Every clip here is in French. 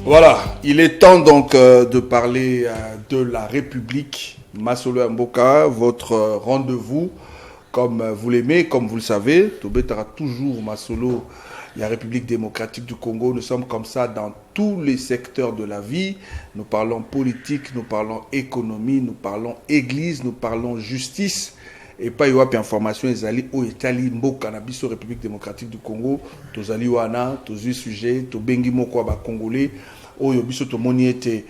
Voilà, il est temps donc de parler de la République. Masolo Mboka, votre rendez-vous, comme vous l'aimez, comme vous le savez. Tobetara toujours Masolo, la République démocratique du Congo. Nous sommes comme ça dans tous les secteurs de la vie. Nous parlons politique, nous parlons économie, nous parlons église, nous parlons justice. Et pas y avoir information ezali au Italie mboka na biso République démocratique du Congo tozali wana tozu sujet to bengi moko ba congolais oyo biso to moni ete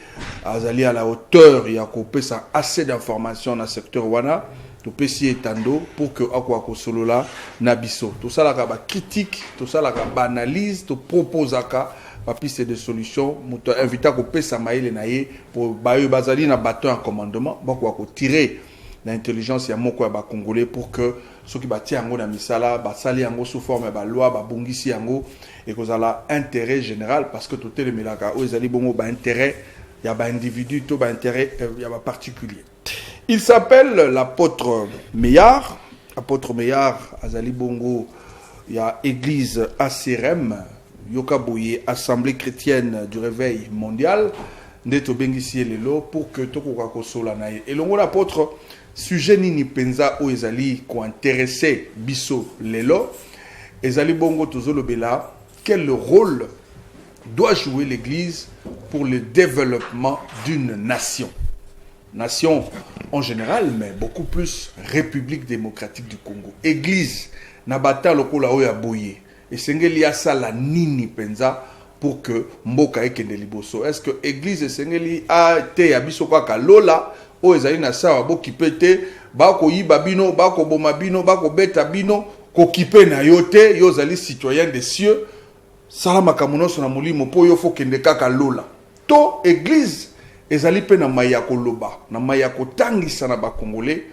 azali à la hauteur ya ko pesa assez d'informations dans secteur wana to pesi etando pour que akwa ko solola na biso to sala ka ba critique to sala ka ba analyse to proposaka ba piste de solution muto invita ko pesa maile na ye pour ba yo bazali na bateau en commandement ba ko tirer l'intelligence ya moko ya ba congolais pour que ceux qui bâti yango na misala basali yango sous forme ba loi ba bongisi yango et que ça a intérêt général parce que tout est le melaka o ezali bongo ba intérêt ya ba individu to ba intérêt ya ba particulier. Il s'appelle l'apôtre Meillard. Apôtre Meillard azali bongo ya église ACRM Yokaboye Assemblée chrétienne du réveil mondial ndeto bengisi lelo pour que tokoka kosola na ye. Et longo l'apôtre sujet nini penza o ezali ko intéressé biso lelo ezali bongo tozolo bela quel rôle doit jouer l'église pour le développement d'une nation en général mais beaucoup plus République démocratique du Congo église na bata lokola o ya boye esengeli asala nini penza pour que mboka ekende liboso est-ce que église esengeli a te ya biso kwa lola o ezali na sawa bo kipete ba ko yiba bino ba ko boma bino ba ko beta bino ko kipe na yote yo zali citoyen des cieux salama kamunoso na mulimo po yo fo kende kaka lola to église ezali pe na maya ko loba na maya ko tangisa na ba congolais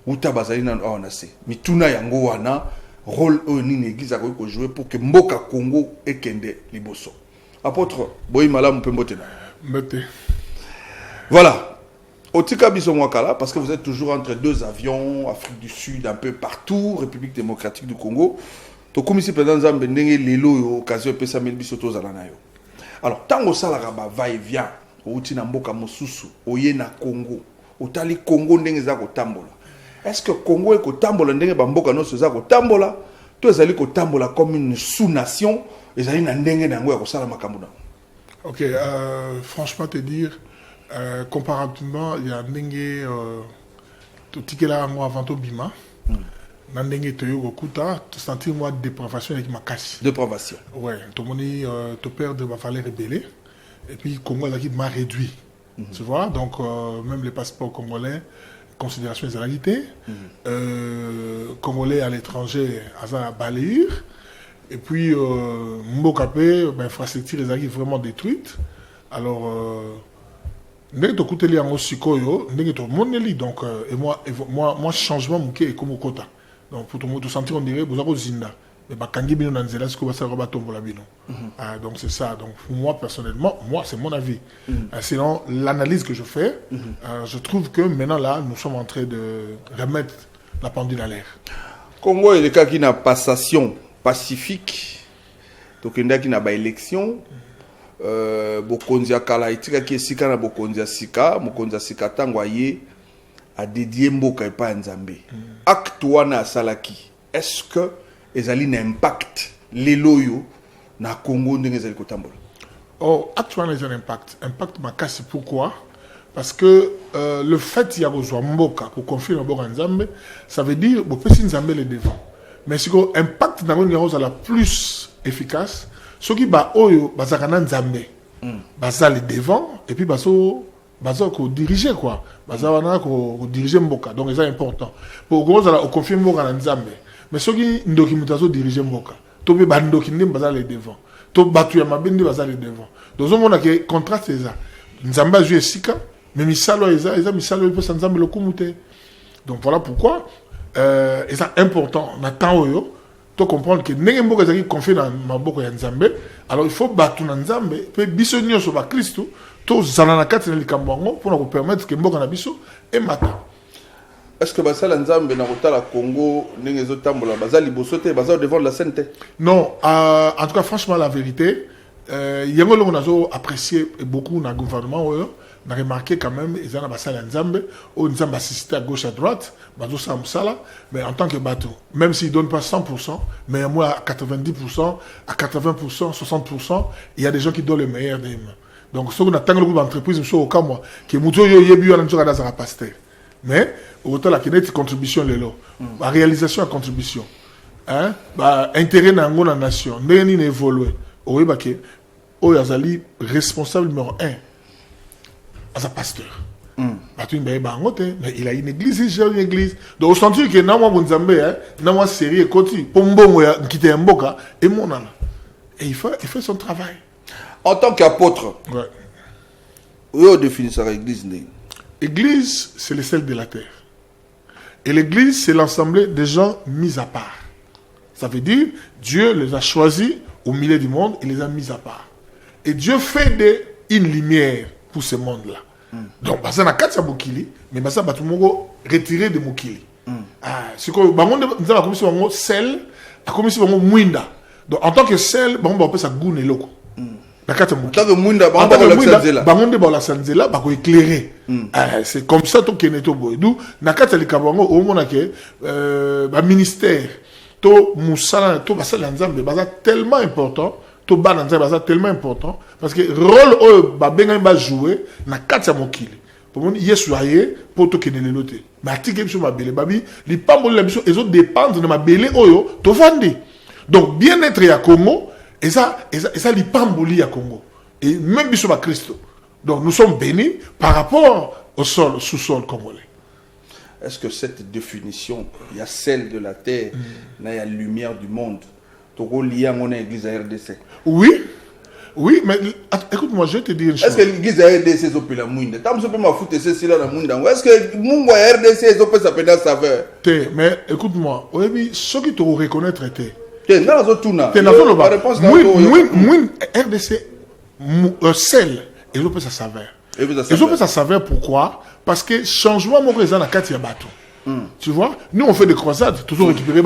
uta bazali na ona se mituna yango wana rôle o nini église ko jouer pour que mboka Congo ekende liboso apôtre boyi malamu pe mbotena mbete voilà. Otika biso mwakala parce que vous êtes toujours entre deux avions, Afrique du Sud, un peu partout, République démocratique du Congo. To komisi président Nzambe ndenge lelo yo occasion pesa mel biso to zala na yo. Alors tango sala ba va et vient, outi na mboka mosusu, oye na Congo, otali Congo ndenge za ko tambola. Est-ce que Congo eko tambola ndenge ba mboka no za ko tambola, to ezali ko tambola comme une sous-nation, ezali na ndenge nango ya ko sala makambo na. OK, franchement te dire comparativement il y a ndenge to tikela ngo avant to bima na ndenge to yo kuta to sentir moi dépravation avec makasi dépravation ouais to moni to perdre va falloir rebeller et puis Congo là qui m'a réduit tu vois donc même les passeports congolais considération des réalités congolais à l'étranger à balayir et puis mbokapé ben infrastructure les arrivent vraiment détruites alors ndenge to kuteli yango sikoyo ndenge to moneli donc et moi changement muke et comme kota donc pour tout sentir on dirait bozako zinda mais bakangi bino na nzela siko basaka batombola bino donc c'est ça donc pour moi personnellement c'est mon avis sinon l'analyse que je fais je trouve que maintenant là nous sommes en train de remettre la pendule à l'air. Congo est le cas qui n'a passation pacifique donc il y a qui n'a pas élection bokonzi akala itika ki esika na bokonzi asika mokonzi asika tango aye a dédié mboka epa nzambe acte wana asalaki est-ce que ezali na impact leloyo na Congo ndenge ezali kotambola acte wana ezali impact makasi pourquoi parce que le fait ya kozwa mboka pour confier mboka nzambe ça veut dire bopesi nzambe le devant mais siko impact na ngo la plus efficace ceux qui ba oyo bazakana nzambe bazali devant et puis bazo ko diriger quoi bazana ko diriger mboka donc c'est important pour gros ala confier mboka na nzambe mais ceux qui ndoki mutazo diriger mboka to be bandoki ndem bazali devant to batu ya mabende bazali devant donc on mona que contraste c'est ça nzambe jouer sika mais misalo eza misalo peut sans nzambe lokumute donc voilà pourquoi c'est important na temps oyo to comprendre que ndenge mboka ezaki confier na maboko ya nzambe alors il faut battre na nzambe pe biso nyonso ba Kristo to zana na kati na likambo ngo pour nous permettre que mboka na biso e mata. Est-ce que basala nzambe na kotala Congo ndenge zo tambola bazali bosote bazali devant la sainteté? Non, en tout cas franchement la vérité on a apprécié beaucoup dans le gouvernement. On a remarqué quand même, ils ont passé à Nzambe, ils ont assisté à gauche, à droite, mais en tant que bateau, même s'ils ne donnent pas 100%, mais moi à 90%, à 80%, 60%, il y a des gens qui donnent le meilleur des mains. Donc, ce qu'on attend le groupe d'entreprise, c'est au cas moi, qui est mouton yebu, on a un pasteur. Mais, au total, il y a une contribution, la réalisation à contribution. Hein? Intérêt dans la nation, n'est évolué. Oui, bah, il y responsable numéro 1. As un pasteur. Mais il a une église, il gère une église. Donc, au sens que dans mon Zambé, dans mon série, et pour me quitter un boka, et mon âme. Et il fait son travail. En tant qu'apôtre, où définit ça l'église? L'église, c'est le sel de la terre. Et l'église, c'est l'ensemble des gens mis à part. Ça veut dire, Dieu les a choisis au milieu du monde, il les a mis à part. Et Dieu fait une lumière pour ce monde-là. Donc, ça n'a qu'à ça Mokili, mais ça va tout le monde retirer de Mokili. C'est quoi? Nous avons commis sur sel, a commis sur Mouinda. Donc, en tant que sel, on va appeler ça goût et loco. C'est comme ça que nous ministère tellement important, tellement important parce que rôle ba jouer na kati mokili pour mon yesuaye pour to kenele lote mais atike biso mabele babi li pamboli la biso ezo dépendre de mabele oyo to vandi. Donc bien-être ya Congo et ça li pamboli ya Congo et même biso ba Christo. Donc nous sommes bénis par rapport au sol sous-sol congolais. Est-ce que cette définition, il y a celle de la terre, il y a la lumière du monde, Togo lié à mon église à RDC? Oui, mais écoute-moi, je vais te dire une chose. Est-ce que l'église à RDC est au la mouinde? Tant que je peux m'affouter c'est là dans le monde. Est-ce que mon RDC est au peu sa pédale saveur? Mais écoute-moi, oui, ce qui te reconnaître était. La réponse RDC, sel, et au peu sa saveur. Et au peu sa saveur, pourquoi? Parce que changement, mon président, a 4 bateaux. Tu vois, nous on fait des croisades, toujours récupérer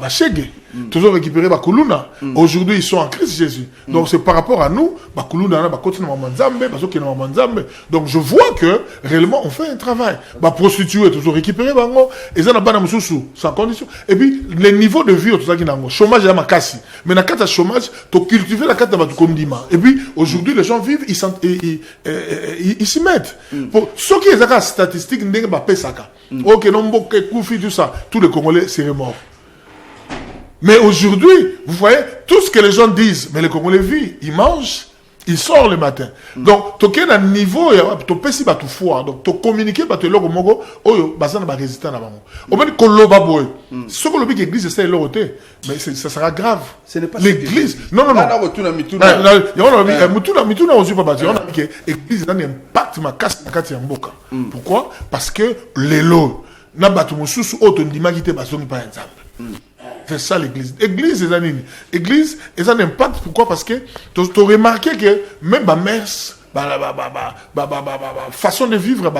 Chege, toujours récupérer Kuluna. Aujourd'hui ils sont en Christ Jésus. Donc c'est par rapport à nous, Kuluna continue à Manzambe, donc je vois que réellement on fait un travail. Prostituer, toujours récupérer Bango, et ça n'a pas de sans condition. Et puis les niveaux de vie, tout ça qui n'a pas chômage à Makassi. Mais dans le cas de chômage, tu cultives la carte de Kondima. Et puis aujourd'hui les gens vivent, ils s'y mettent. Pour ceux qui ont des statistiques, ils n'ont pas Pesaka. Ok, non, Koufi, tout ça, tous les Congolais seraient morts. Mais aujourd'hui, vous voyez, tout ce que les gens disent, mais les Congolais vivent, ils mangent, ils sortent le matin. Donc, tu as un niveau, tu peux si tu foi, donc tu communiques, tu es là, tu es résistant là-bas. Au moins, tu es ce que l'église essaie de l'autre, mais ça sera grave. Ce n'est pas l'église. Non. L'église a un impact, ma casse, ma casse, mboka. Pourquoi? Parce que les lots, n'a pas tout le monde, autre n'imagite pas, par exemple. C'est ça l'église. L'église, elle a un impact. Pourquoi? Parce que tu as remarqué que même ma messe, façon de vivre,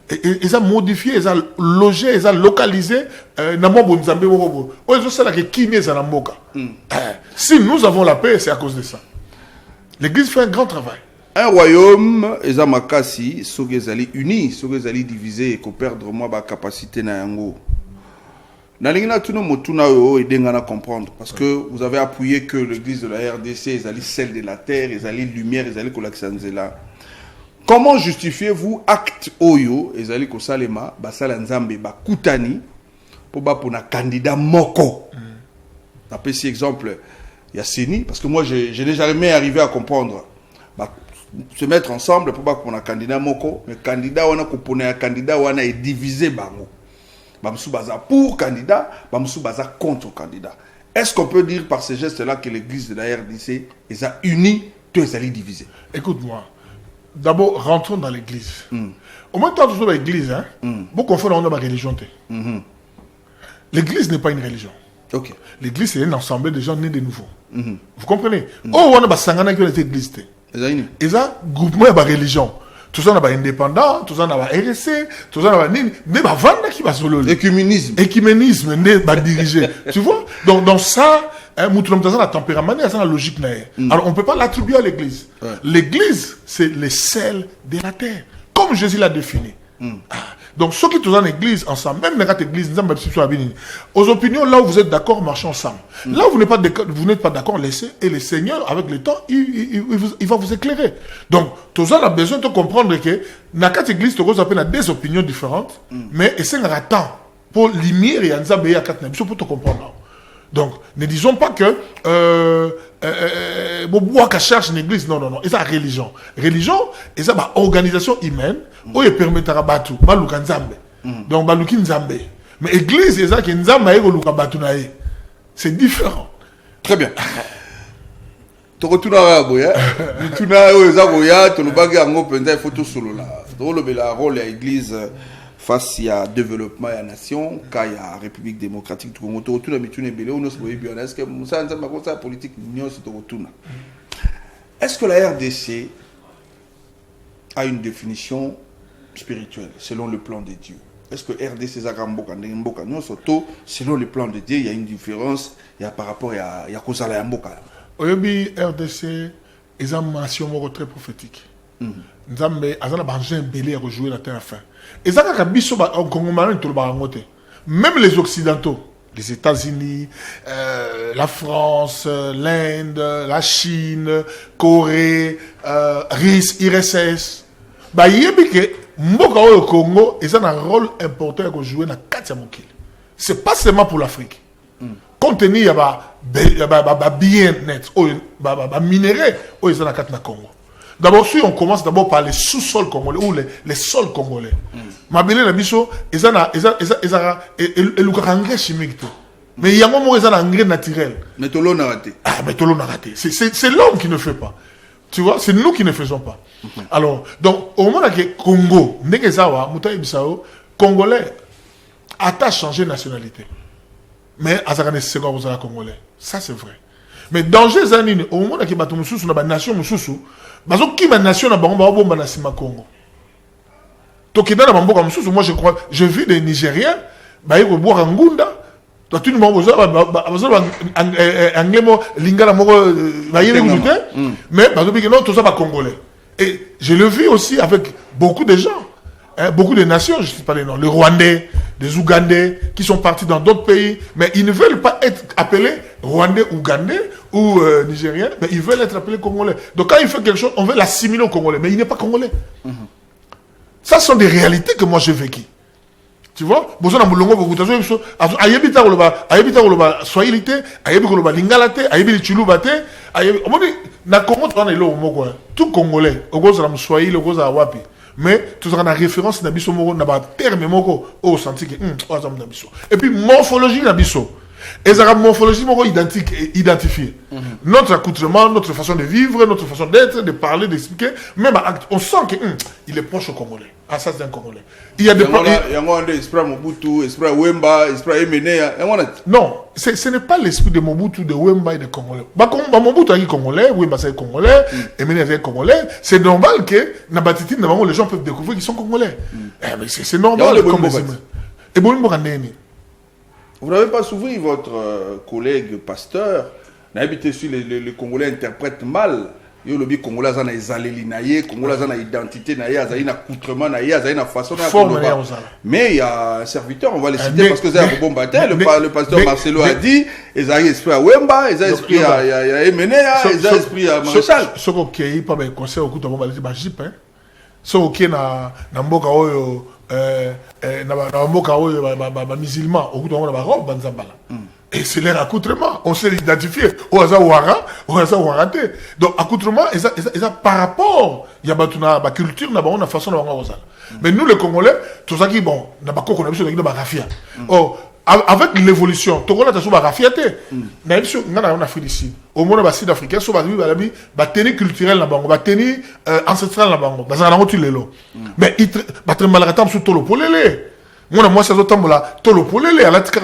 ils ont modifié, ils ont logé, ils ont localisé. Si nous avons la paix, c'est à cause de ça. L'église fait un grand travail. Un royaume, ils ont makasi, ceux qui sont unis, ceux qui sont divisés, et qui perdent la capacité na yango. Nalingina tuno motuna yo et dengana comprendre parce que vous avez appuyé que l'église de la RDC est celle de la terre, est allée lumière, est allée kolaksanzela. Comment justifiez-vous acte oyo est allé ko salema basala nzambe ba kutani pour ba pona candidat moko. D'après cet exemple, il y a Seni parce que moi je n'ai jamais arrivé à comprendre se mettre ensemble pour ba pona candidat moko, mais candidat wana ko pona candidat wana est divisé bango. Bamsou Baza pour candidat, Bamsou Baza contre candidat. Est-ce qu'on peut dire par ces gestes-là que l'église de la RDC les a unis, tous les alliés divisés? Écoute-moi, d'abord rentrons dans l'église. Au moins, toi, toujours l'église, beaucoup confondent dans la religion. L'église n'est pas une religion. Okay. L'église, c'est un ensemble de gens nés de nouveau. Vous comprenez? Oh, on a Sangana qui est l'église. Et ça, groupement de religion. Tout ça, on a indépendant, tout ça, on a RSC, tout ça, on a mais vendre qui va solo. Écuménisme. Écuménisme, n'est pas dirigé. Tu vois? Donc, dans ça, la tempérament, il y a la logique. Alors, on ne peut pas l'attribuer à l'église. Ouais. L'église, c'est le sel de la terre, comme Jésus l'a défini. Donc, ceux qui sont dans l'église ensemble, même les gars d'église, aux opinions, là où vous êtes d'accord, marchez ensemble. Là où vous n'êtes pas d'accord, laissez, et le Seigneur, avec le temps, il va vous éclairer. Donc, tout ça, on a besoin de comprendre que dans quatre églises, tu as des opinions différentes, mais c'est un temps pour limiter et enzaber à quatre pour te comprendre. Donc, ne disons pas que bois cherche une église, non, c'est la religion. Religion, c'est une organisation humaine où il permet de battre, donc baluki nzambe. Mais église, c'est ça qui nzambe c'est différent. Très bien. Tu retournes à Boya, tu n'as pas Boya, tu n'as pas de photo solo là. Le rôle de l'église face à développement et à la nation, quand il y a la République démocratique du Congo, tout le monde est-ce que la politique est-ce que la RDC a une définition spirituelle selon le plan de Dieu? Est-ce que RDC selon le plan de Dieu, il y a une différence par rapport à Kozala Yamboka? Oui, RDC est une nation très prophétique. Nzambe azana banjin belé à rejouer la terre fin. Et ça quand biso ba Congo malin tout le barangote. Même les occidentaux, les États-Unis, la France, l'Inde, la Chine, Corée, RIS, IRSS, ba yebi que mboka au Congo, ils ont un rôle important à jouer dans quatre mokili. C'est pas seulement pour l'Afrique. Compte tenu il y a bien net, ba minéraux, ils ont dans quatre Congo. D'abord, si on commence d'abord par les sous-sols congolais ou les sols congolais. Ma belle la biso, ils ont un engrais chimique. Mais il y a un moment où ils ont un engrais naturel. Mais tout le monde a raté. Ah, mais tout le monde a raté. C'est l'homme qui ne fait pas. Tu vois, c'est nous qui ne faisons pas. Alors, donc, au moment où Congo, Congolais, a changé de nationalité. Mais Azarane Senghor aux Congolais. Ça, c'est vrai. Mais danger, au moment où il y a une nation, qui ma nation na bango ba na sima Congo. Tokida na bango comme moi je crois, j'ai vu des Nigériens ba yiko boire ngunda. Toi tu ne m'as pas anglais mo lingala moko ba yele goûter mais ba zo non tout ça ba congolais. Et je le vis aussi avec beaucoup de gens, beaucoup de nations, je ne sais pas les noms, les Rwandais, des Ougandais qui sont partis dans d'autres pays, mais ils ne veulent pas être appelés Rwandais, Ougandais ou Nigériens, mais ils veulent être appelés Congolais. Donc quand il fait quelque chose, on veut l'assimiler au Congolais, mais il n'est pas Congolais. Ça sont des réalités que moi j'ai vécues. Tu vois, besoin d'un boulongo pour vous dire ayebita koloba swahilité, ayebi koloba lingalate, ayebi chulubate, ayebi on dit na Congo on est là au moko tout Congolais, au goza la swahili, au goza wapi. Mais tout ça na référence na biso moko na ba terme moko au senti que azam na biso. Et puis morphologie na biso. Et ça morphologie moko identique et identifiée. Notre accoutrement, notre façon de vivre, notre façon d'être, de parler, d'expliquer, même on sent que il est proche au Congolais. Ah ça c'est un Congolais. Il y a des esprit Mobutu, esprit Wemba, esprit Emenea. Non, ce n'est pas l'esprit de Mobutu, de Wemba et de Congolais. Mobutu est Congolais, Wemba c'est Congolais, Emenea c'est Congolais. C'est normal que Nabatiti, les gens peuvent découvrir qu'ils sont Congolais. Mais c'est normal comme les humains. Et bon, vous n'avez pas souvenu votre collègue pasteur, n'habitez sur les Congolais interprètent mal. Yo le Congolais a na ezaleli na ye, Congolais a na identité na ye, a na accoutrement na ye, a na façon na mais il y a un serviteur, on va le citer parce que c'est un bon bataille, le pasteur Marcelo a dit, ils ont esprit à Wemba, ils ont esprit à Emenea, ils ont esprit à Maréchal. Ce qui est pas ben conseil au coup de bon bataille ba jip hein. Ce qui na mboka oyo na mboka oyo ba musulman au coup de ba robe banzambala. Et c'est leur accoutrement. On sait l'identifier. Au hasard Ouara, au hasard Ouarate. Donc, accoutrement, et ça, par rapport, il y a ma culture, on a une façon de voir. Mais nous, les Congolais, tout ça qui, bon, n'a pas qu'on a besoin de rafia. Oh, avec l'évolution, tout le monde a besoin de rafia. On a Afrique d'ici. Au monde, le Sud-Africain, on a tenue culturelle là-bas, on a tenue ancestrale là-bas. Mais il va très mal attendre sur tout le polélé. Moi, ça doit être là, tout le polélé, à la tika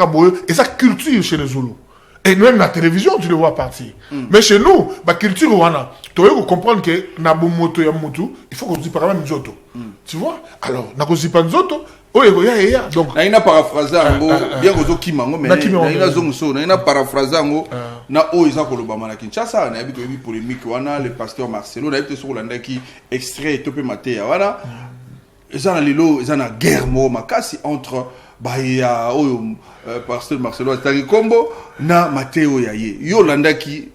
et sa culture chez les Zoulous. Et même la télévision, tu le vois partir. Mais chez nous, la culture, tu dois comprendre que il faut qu'on dise par même Nzoto. Tu vois? Alors, on ne dit pas Nzoto. Donc, il y a paraphrasé, bien que qui mango, mais il y a zongo, il y a paraphrasé, na o isa kolobama na Kinshasa, na yabi ko polémique wana le pasteur Marcelo, na yabi sur l'anda qui extrait topé maté wana. Ils ont lilo, ils ont la guerre mo makasi entre Bahia pasteur Marcelo Atari Kombo na Matteo Yaye. Yo landa qui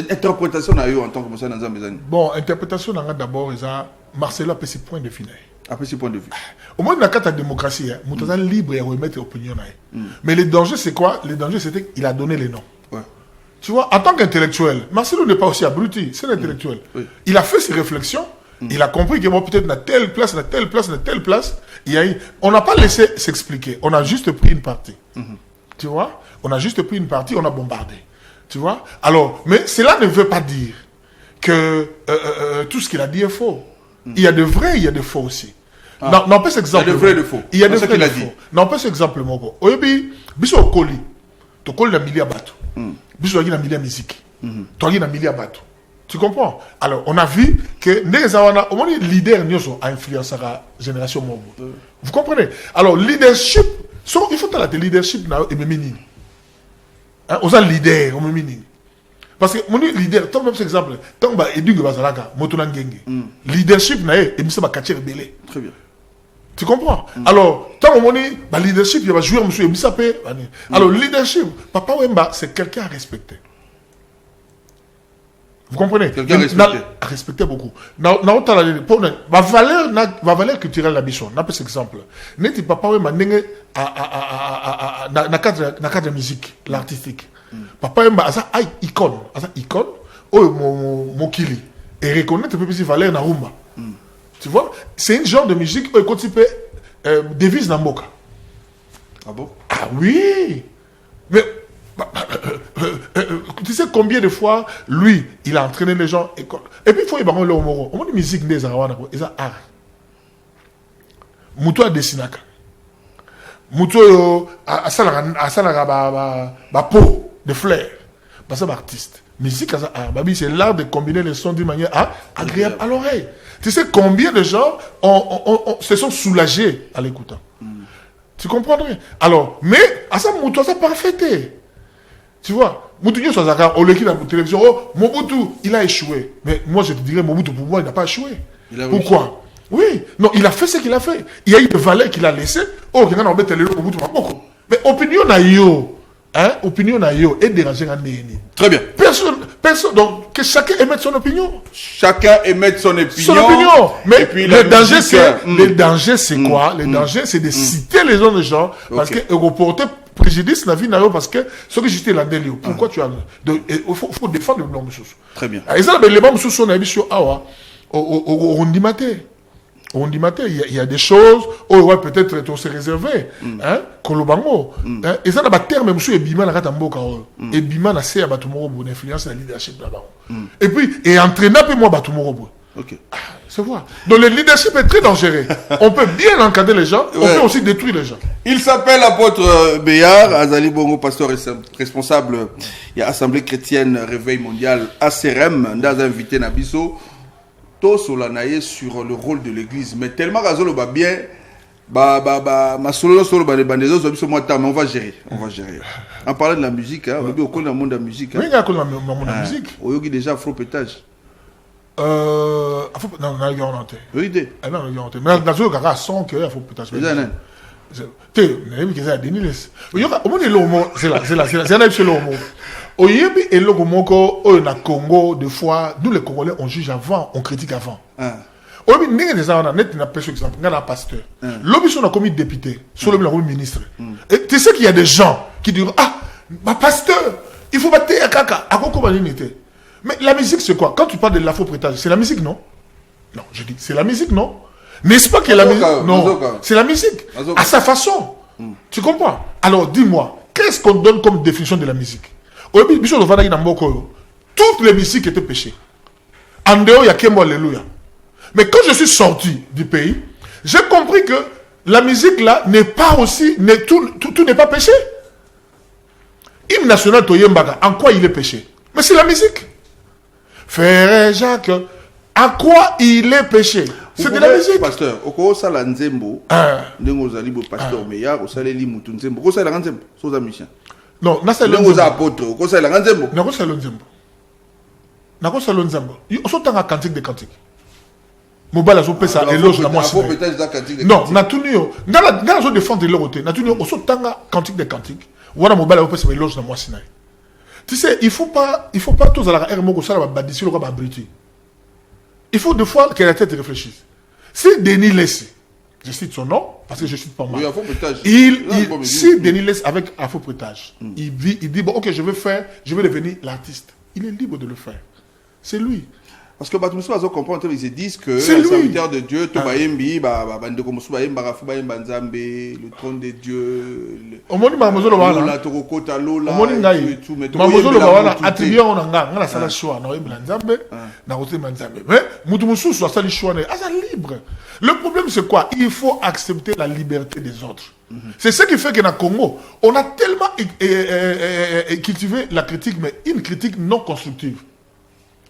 interprétation na yo en tant que monsieur dans Zambézani. Bon, interprétation na d'abord ils a Marcelo a ses points de vue. Après ce point de vue. Au moins, dans la démocratie, il est libre et remettre opinion. Mais le danger, c'est quoi? Le danger, c'était qu'il a donné les noms. Ouais. Tu vois, en tant qu'intellectuel, Marcelo n'est pas aussi abruti, c'est l'intellectuel. Oui. Il a fait ses réflexions, il a compris que bon, peut-être dans telle place, dans telle place, dans telle place, on n'a pas laissé s'expliquer, on a juste pris une partie. Tu vois? On a juste pris une partie, on a bombardé. Tu vois? Alors, mais cela ne veut pas dire que tout ce qu'il a dit est faux. Il y a de vrais, il y a de faux aussi. Ah. Non, pas cet exemple. Il y a de vrais et de faux. Il y a de vrais et de faux. Non, pas cet exemple. Oyebi, biso okoli. To koli na milia bato. Biso na milia musique. To na milia bato. Tu comprends? Alors, on a vu que Nezawana, au moins les leaders nyoso a influencé la génération Mobo. Vous comprenez? Alors, leadership, il faut que le leadership na ememini. Hein, aux leaders, ememini. Parce que mon leader, tant même cet exemple, tant que Edouard Bazalaka, Motolan Genge, leadership nae, et monsieur Bakaché rebellé. Très bien. Tu comprends? Alors, tant que mon leadership, il va jouer monsieur Missapé. Alors, leadership, Papa Wemba, c'est quelqu'un à respecter. Vous comprenez? Quelqu'un à respecter beaucoup. Ma valeur culturelle la bichon, n'a pas cet exemple. N'est-il Papa Wemba, na cadre de musique, l'artistique. Papa Wemba, ça a icône, mon kili. Et reconnaître un peu plus valeur na rumba. Tu vois? C'est un genre de musique où il peut devise na mboka. Ah bon? Ah oui! Mais tu sais combien de fois lui il a entraîné les gens et puis il faut y avoir le moro. On dit musique des arawana, ils ont art. Muto a dessinaka. Muto a salaka ba peau de fleurs. Parce que artiste. Musique art. Babi c'est l'art de combiner les sons d'une manière agréable à l'oreille. Tu sais combien de gens se sont soulagés à l'écoutant. Tu comprendrais? Alors, mais à ça Muto ça parfait. Tu vois, Mobutu Sazaka, on le dit dans la télévision, oh, Mobutu, il a échoué. Mais moi, je te dirais, Mobutu, pour moi, il n'a pas échoué. Pourquoi? Oui, non, il a fait ce qu'il a fait. Il y a eu des valeurs qu'il a laissées. Oh, quelqu'un a embêté le Mobutu, mais opinion n'a yo, hein, opinion n'a yo, et déranger un néni. Très bien. Personne, donc, que chacun émette son opinion. Chacun émette son opinion. Son opinion. Mais et puis, le danger, c'est quoi? Le danger, c'est de citer les autres gens, parce que reporter préjudice la vie parce que ce que j'étais là dedans pourquoi tu as il faut défendre le blanc sous. Très bien. Et ça les blancs sous sont habitués on dit maté il y a des choses ouais peut-être on s'est réservé hein kolobango et ça na terme monsieur et bima na katamboka et bima na c'est batumoro bon influence la leadership là-bas et puis et entraîner peu moi batumoro. OK. C'est vrai. Donc le leadership est très dangereux. On peut bien encadrer les gens, on peut aussi détruire les gens. Il s'appelle l'apôtre Béard, Azali Bongo, pasteur responsable, il y a Assemblée chrétienne Réveil mondial ACRM, dans invité Nabiso, tout solanaye sur le rôle de l'église. Mais tellement Razolo va bien, ma solo les bandezos, on va gérer. En parlant de la musique, on va bien au cours du monde de la musique. Oui, il y a au cours du monde de la musique. On y a déjà afro-pétage. Non, garanti. Oui, idée. Non, garanti. Mais dans le cas, son cœur, il faut peut-être. Congo, des fois, nous les Congolais, on juge avant, on critique avant. Pasteur. L'objet a commis député, sur le ministre. Et tu sais qu'il y a des gens qui disent ah, ma pasteur, il faut battre à caca. À quoi mais la musique, c'est quoi? Quand tu parles de l'afro-prétage, c'est la musique, non? Non, je dis, c'est la musique, non? N'est-ce pas que la musique? Non, c'est la musique. À sa façon. Tu comprends? Alors, dis-moi, qu'est-ce qu'on donne comme définition de la musique? Toutes les musiques étaient péchées. En dehors, il y a Kembo, alléluia. Mais quand je suis sorti du pays, j'ai compris que la musique, là, n'est pas aussi... tout n'est pas péché. Hymne national Toyembaka, en quoi il est péché? Mais c'est la musique. Frère Jacques, en quoi il est péché? C'est de la musique. Pasteur, au ça la nzembo, nous allons pasteur meilleur, au salaire li mutu nzembo, au salaire nzembo, soza musicien. Non, na c'est le nzembo. Nous apôtres, au salaire nzembo. Na ko c'est le nzembo. Na ko c'est le nzembo. On s'entend à cantique de cantique. Mobile azo pesa éloge na moi. Non, na tuni yo. Ngala zo défendre leur côté. Na tuni yo, on s'entend à cantique de cantique. Wana mobile azo pesa éloge na moi sinai. Tu sais, il faut pas tous à la R moko ça va badissi le ko ba abriti. Il faut deux fois que la tête réfléchisse. Si Denis laisse, je cite son nom, parce que je cite pas moi. Oui, si Denis laisse avec un faux prêtage, il dit, bon, ok, je vais devenir l'artiste. Il est libre de le faire. C'est lui. Parce que Batumso va comprendre, ils disent que le serviteur de Dieu, Tobaïmbi, le trône de Dieu, la Torokota, Lola, tout, mais attribué on a la salle choix, na côté Manzambe. Mais Mutumso soit sali choix, libre. Le problème c'est quoi? Il faut accepter la liberté des autres. C'est ce qui fait que dans le Congo, on a tellement cultivé la critique, mais une critique non constructive.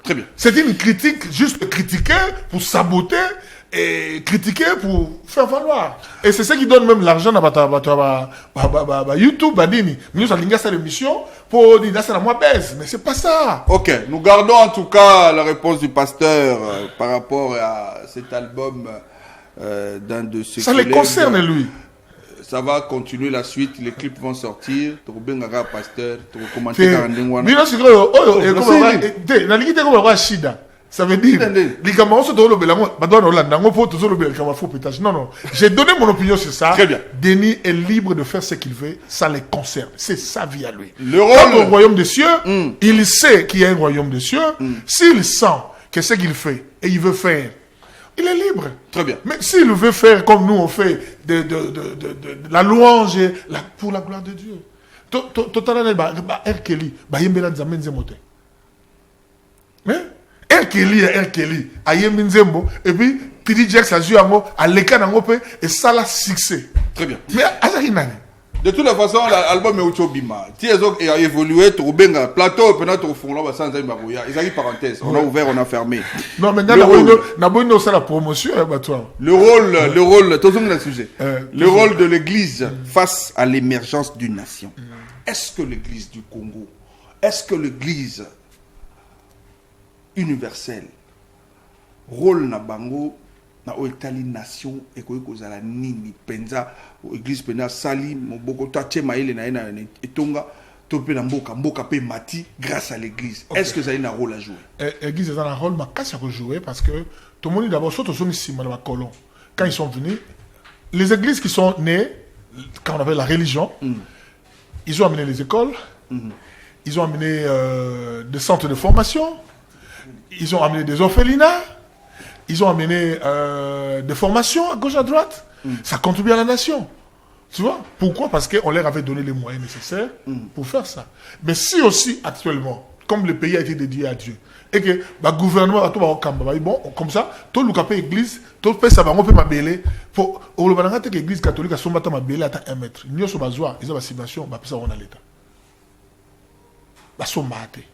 Très bien. C'est une critique, juste critiquer pour saboter et critiquer pour faire valoir. Et c'est ce qui donne même l'argent à YouTube, à Dini. Nous avons cette émission pour dire que c'est la moins baisse. Mais c'est pas ça. Ok, nous gardons en tout cas la réponse du pasteur par rapport à cet album d'un de ses ça collègues. Les concerne, lui. Ça va continuer la suite, les clips vont sortir. Tu vas pasteur, tu vas commenter dans ça veut dire, non, non, j'ai donné mon opinion sur ça. Très bien. Denis est libre de faire ce qu'il veut, ça les concerne. C'est sa vie à lui. Le rôle au royaume des cieux, il sait qu'il y a un royaume des cieux. S'il sent que ce qu'il fait et il veut faire, il est libre. Très bien. Mais s'il veut faire comme nous on fait de la louange pour la gloire de Dieu. Totalement, R. Kelly, R. Kelly, et puis P.D. Jax a joué à l'écran et ça l'a succès. Très bien. Mais de toute façon, l'album est au Bima. Si ils ont évolué, le plateau, peut-être au fond, là, ils ont parenthèse. On a ouvert, on a fermé. Non, mais nous c'est la promotion. Le rôle, tout le sujet. Le rôle de l'Église face à l'émergence d'une nation. Est-ce que l'Église du Congo, est-ce que l'Église universelle, rôle na bango, na oitali nation et ko kozala nini penza église pena sali moboko tache maile na ena etonga to pe na mboka pe mati grâce à l'église. Okay. Est-ce que ça a un rôle à jouer? L'église a un rôle makasi à jouer parce que tout le monde d'abord surtout sont ici dans la colon. Quand ils sont venus, les églises qui sont nées quand on avait la religion, ils ont amené les écoles, ils ont amené des centres de formation, ils ont amené des orphelinats. Ils ont amené des formations à gauche à droite. Ça contribue à la nation. Tu vois? Pourquoi? Parce qu'on leur avait donné les moyens nécessaires pour faire ça. Mais si aussi, actuellement, comme le pays a été dédié à Dieu, et que le gouvernement a tout bon, comme ça, tout le monde l'église, tout le ça va on peut m'abeler. Pour l'église catholique, à son matin, m'abeler à 1 mètre. Nous sommes besoin, ils ont une situation, ça on a l'État. Ils sont matés.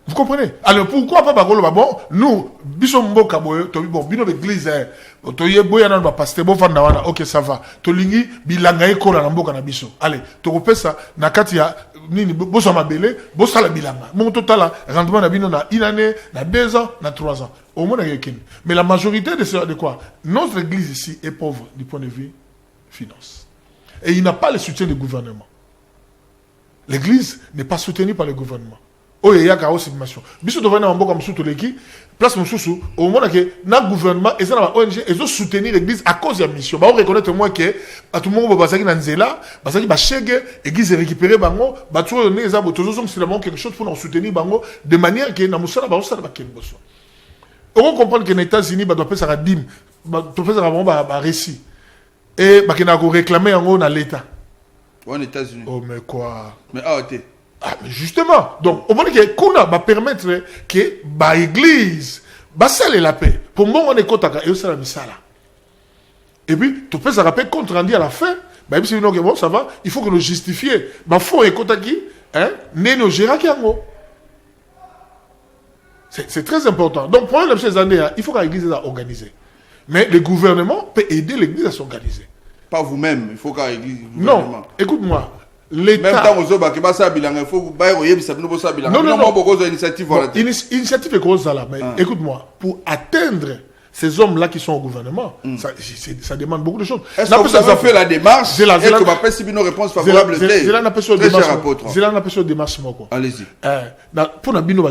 Vous comprenez? Alors pourquoi pas bon nous bisombo kaboyo to bon bino l'église to yeboya na ba pasteur bo fanda wana OK ça va to lingi bilanga ekola na mboka na biso allez to kopesa na kati ya nini bo so mabele bo sala bilanga mon total rendement na bino na une année na 2 ans na 3 ans au moins yekini. Mais la majorité de quoi notre église ici est pauvre du point de vue finance et il n'a pas le soutien du gouvernement. L'église n'est pas soutenue par le gouvernement. Oh, il y a aussi une mission. Biso devrait na mboka msuto leki place msusu au moment que na gouvernement et ça na ONG ils ont soutenir l'église à cause de la mission. Ba reconnaître moi que à tout le monde bazaki na nzela, bazaki ba chege église récupérer bango, ba tout donner les abo toujours c'est quelque chose pour nous soutenir bango de manière que na musala ba osala ba kenboso. On comprend que les États-Unis ba doit faire ça dim, ba to faire ça ba récit. Et ba kena ko réclamer yango na l'état. Aux États-Unis. Oh mais quoi? Mais ah, mais justement, donc, au moment que Kuna va permettre que l'église va sceller la paix. Pour moi, on est content et ça la misala. Et puis, tu peux se rappeler compte rendu à la fin, Bah, si nous, bon, ça va, il faut que nous justifions. Bah, faut écouter qui, hein, nous gérer qui en c'est très important. Donc, pendant ces années, il faut que l'église soit organisée. Mais le gouvernement peut aider l'église à s'organiser. Pas vous-même, il faut que l'église. Non, écoute-moi. L'État. Même temps, il faut que initiative est grosse là. Mais écoute-moi, pour atteindre ces hommes-là qui sont au gouvernement, ça demande beaucoup de choses. Est-ce que vous avez fait la démarche et que ma paix une réponse favorable? Allez-y. Pour nos bino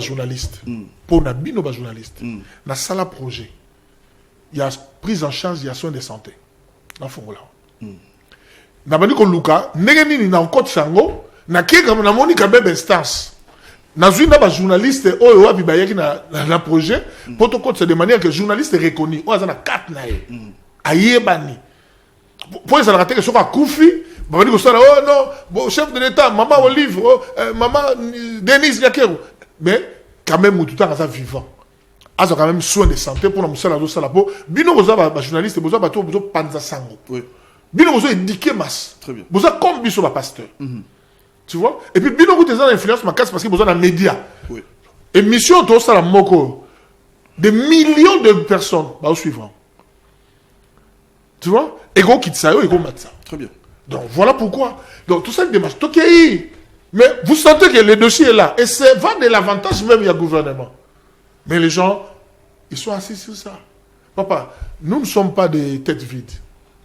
journalistes, dans ça la projet, il y a prise en charge, il y a soins de santé. Dans le là. Nabani ko luka ndenge ni na nkoti sango na keka na moni ka bebe instance na zuna ba journaliste oyo abi bayaki na projet protocole c'est de manière que journaliste reconnu o azana 4 na ye ayebani pour ça rater que soka kufi babani ko sala oh non bon chef de l'état maman Olive maman Denise Nyakero mais quand même tout temps ça vivant azo quand même soin de santé pour la musala zo sala po bino boza ba journaliste boza ba to bozo panza sango. Oui. Bino vous éduqué masse. Très bien. Vous avez comme biso ba pasteur. Tu vois? Et puis bino vous êtes dans l'influence ma casse parce que vous êtes dans les médias. Oui. Et mission tout ça la moko. Des millions de personnes va suivre. Tu vois? Et go quitte ça et go mettre ça. Très bien. Donc voilà pourquoi. Donc tout ça démarche. OK. Mais vous sentez que le dossier est là et c'est va de l'avantage même il y a gouvernement. Mais les gens ils sont assis sur ça. Papa, nous ne sommes pas des têtes vides.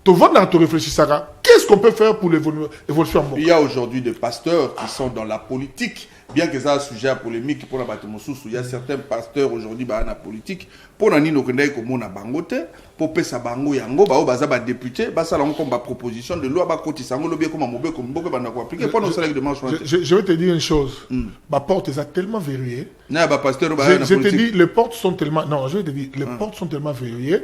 Tu vas dans te réfléchir, Sarah. Qu'est-ce qu'on peut faire pour l'évolution en Mboka? Il y a aujourd'hui des pasteurs qui sont dans la politique, bien que ça soit un sujet à polémique pour la bâtiment. Il y a certains pasteurs aujourd'hui dans la politique. Pour nous, nous avons un bangote, pour que ça bango yango, ba député, ça la comme proposition de loi, ba koti sango, bien comme mobile comme beaucoup bana ko appliquer. Pour nous, ça je vais te dire une chose. Ma porte est tellement verrouillée. Non, ba pasteur, je te dis, les portes sont tellement, non, je vais te dire, les portes sont tellement verrouillées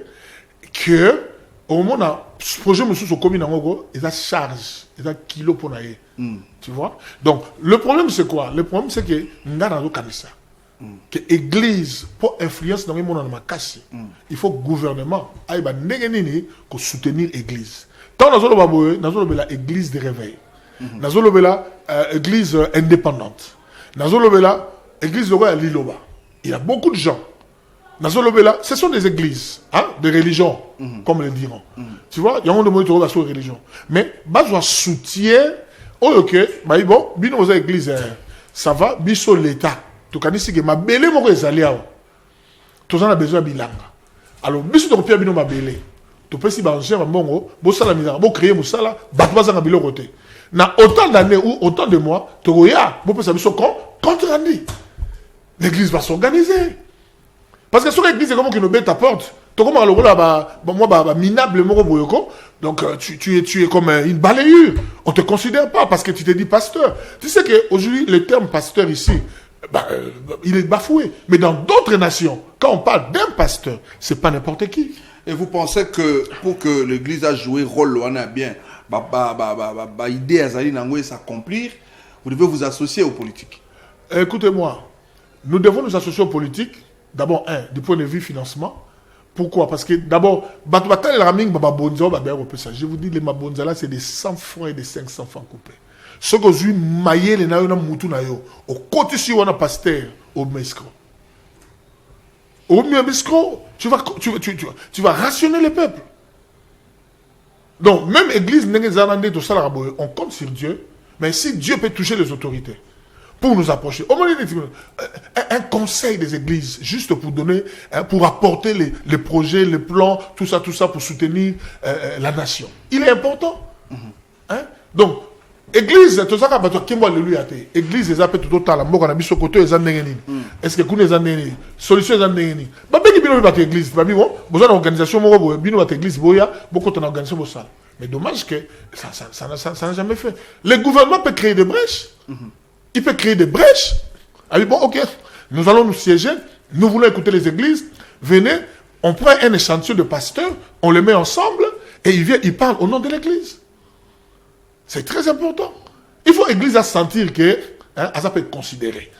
que au moment où ce projet me sous commune en Ogo, il y a charge, il y a kilo pour naïe. Tu vois? Donc, le problème c'est quoi? Le problème c'est que nous avons ça. Que l'église, pour influence dans le monde, il faut que le gouvernement aille pour soutenir l'église. Tant nous avons l'église de réveil. Nous avons l'église indépendante. Nous avons l'église de Liloba. Il y a beaucoup de gens. Ce sont des églises, hein, des religions, comme le diront. Tu vois, il y a un monde de religion. Mais, besoin soutien, ok, bon, bino aux églises, ça va, biso l'État. Tu connais ce que ma belle mon résalia. Tu en as besoin de bilanga. Alors, biso ton père bino ma belle. Tu peux si banger un bongo, bo sala misala, bo créer musala, batwa za bilo côté. Na autant d'années ou autant de mois, tu regardes, bo peut ça biso contre Andy. L'église va s'organiser. Parce que sur l'église, c'est comme qui nous met ta porte. Tu comme moi, minable, donc tu es comme une balayure. On ne te considère pas parce que tu te dis pasteur. Tu sais qu'aujourd'hui, le terme pasteur ici, il est bafoué. Mais dans d'autres nations, quand on parle d'un pasteur, ce n'est pas n'importe qui. Et vous pensez que pour que l'église a joué rôle, on a bien, idée à s'accomplir, vous devez vous associer aux politiques. Écoutez-moi, nous devons nous associer aux politiques. D'abord, du point de vue financement. Pourquoi? Parce que d'abord, je vous dis, les mabonza là, c'est des 100 francs et des 500 francs coupés. Ce que je maillé les naïona moutou nayo, au côté si on a pasteur, au mescro. Au mieux mescro, tu vas rationner le peuple. Donc, même l'église, on compte sur Dieu, mais si Dieu peut toucher les autorités, pour nous approcher. Un conseil des églises, juste pour donner, pour apporter les projets, les plans, tout ça, pour soutenir la nation. Il est important. Donc, église, tout ça, église, les appels tout autant, la mort, on a mis sur côté, les années. Est-ce que vous avez solution, les années? Église, besoin d'organisation, église, beaucoup d'organisation, mais dommage que ça n'a jamais fait. Le gouvernement peut créer des brèches. Il peut créer des brèches. Alors, bon, ok, nous allons nous siéger, nous voulons écouter les églises, venez, on prend un échantillon de pasteurs, on les met ensemble, et ils viennent, ils parlent au nom de l'église. C'est très important. Il faut l'église à sentir que, ça peut être considéré.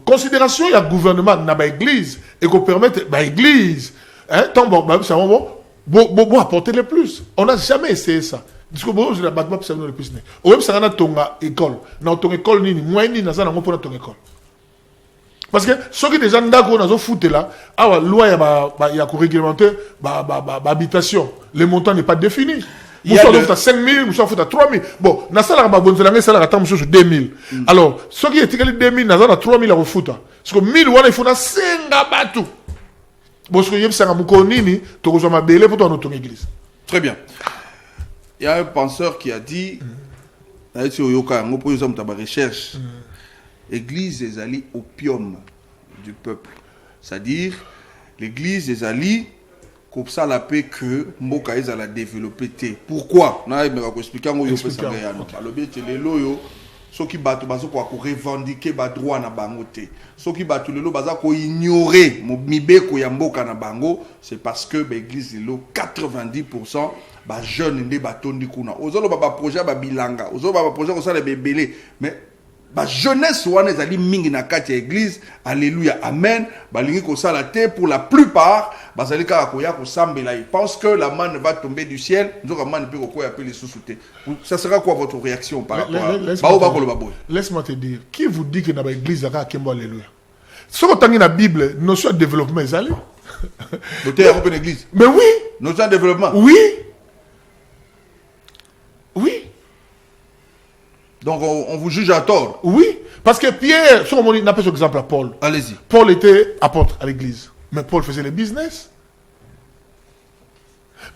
Considération, il y a le gouvernement, il y a l'église, et qu'on permette, l'église, tant bon, apporter le plus. On n'a jamais essayé ça. Disco bon, je la batte pas pour le plus né. Ou même ça na tonga école. Na ton école nini, moi ni na ça na ngo pour ton école. Parce que ceux qui déjà ndako na zo foot là, ah loi ya ko réglementer habitation. Le montant n'est pas défini. Moussa doit à 5 000, Moussa fout à 3 000. Bon, na ça la bonne salaire, ça la attend Moussa sur 2 000. Alors, ceux qui étaient 2 000, na ça na 3 000 à foot. Parce que 1000 wana il faut na 5 batu. Bon, ce que yem ça mouko nini, to ko ma belé pour ton église. Très bien. Il y a un penseur qui a dit, si oyoka ngo po yosam taba recherche. Église des alliés opium du peuple. C'est-à-dire, l'église des alliés, comme ça la paix que Mboka a la développé. Pourquoi? Je vais expliquer ceux qui battent pour revendiquer les droits na bango te. Ceux qui battent les lois pour ignorer mibeko ya mboka na bango, c'est parce que l'église est 90% ba jeunes ndé batondi kuna. Ozolo ba projet ba bilanga, ozolo ba projet ko ça les bébélé, mais ba jeunesse wana ezali mingi na kati ya église. Alléluia, amen. Balingi ko sala te pour la plupart bazali ka koya ko sambela. Ils pensent que la manne va tomber du ciel. Nzoka manne peut ko appeler sous-souté. Ça sera quoi votre réaction par rapport à Laisse-moi te dire, qui vous dit que dans l'église à Kembo alléluia? Ce qu'on a dans la Bible, notion de développement est allé. Notion de l'église. Mais oui. Notion de développement. Oui. Oui. Donc on vous juge à tort. Oui, parce que Pierre, si on appelle cet exemple à Paul. Allez-y. Paul était apôtre à l'église, mais Paul faisait le business.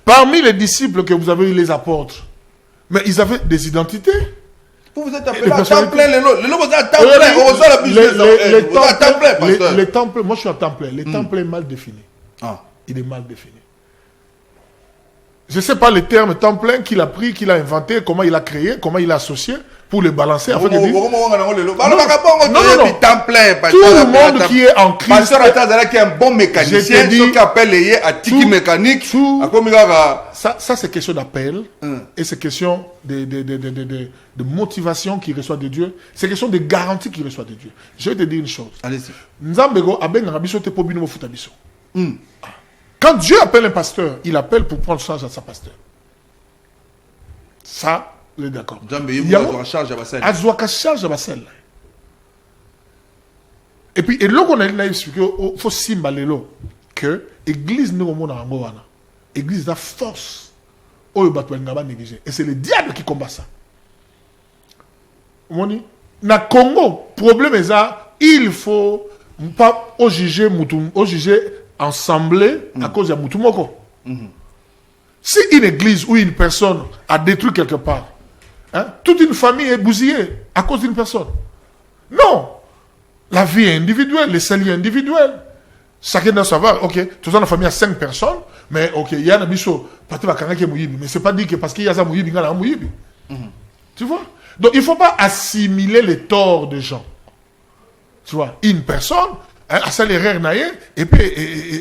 Parmi les disciples que vous avez eu, les apôtres, mais ils avaient des identités. Vous êtes appelé à temps plein, les temples, moi je suis à temps plein. Les temples est mal défini. Ah. Il est mal défini. Je ne sais pas le terme temps plein qu'il a pris, qu'il a inventé, comment il a créé, comment il a associé pour le balancer. Afin de dire... non. Tout le monde qui est en crise. Pasteur Atazala qui est un bon mécanicien, ceux qui appellent les à tiki mécanique. Ça c'est question d'appel et c'est question de motivation qu'il reçoit de Dieu. C'est question de garantie qu'il reçoit de Dieu. Je vais te dire une chose. Allez-y. Quand Dieu appelle un pasteur, il appelle pour prendre charge à sa pasteur. Ça, on est d'accord. Et puis, là qu'on a expliqué, il faut signaler que l'église n'est pas l'église a force. Et c'est le diable qui combat ça. Dans le Congo, le problème est ça, il faut pas juger ensemble à cause de Moutoumoko. Si une église ou une personne a détruit quelque part, toute une famille est bousillée à cause d'une personne. Non. La vie est individuelle, les saluts individuels. Chacun doit savoir, ok, toute la famille a 5 personnes, mais ok, il y a un bicho, mais c'est pas dit que parce qu'il y a un mouyibi, il y a un mouyibi. Tu vois? Donc il ne faut pas assimiler les torts des gens. Tu vois? Une personne, à ça l'erreur naïe, et puis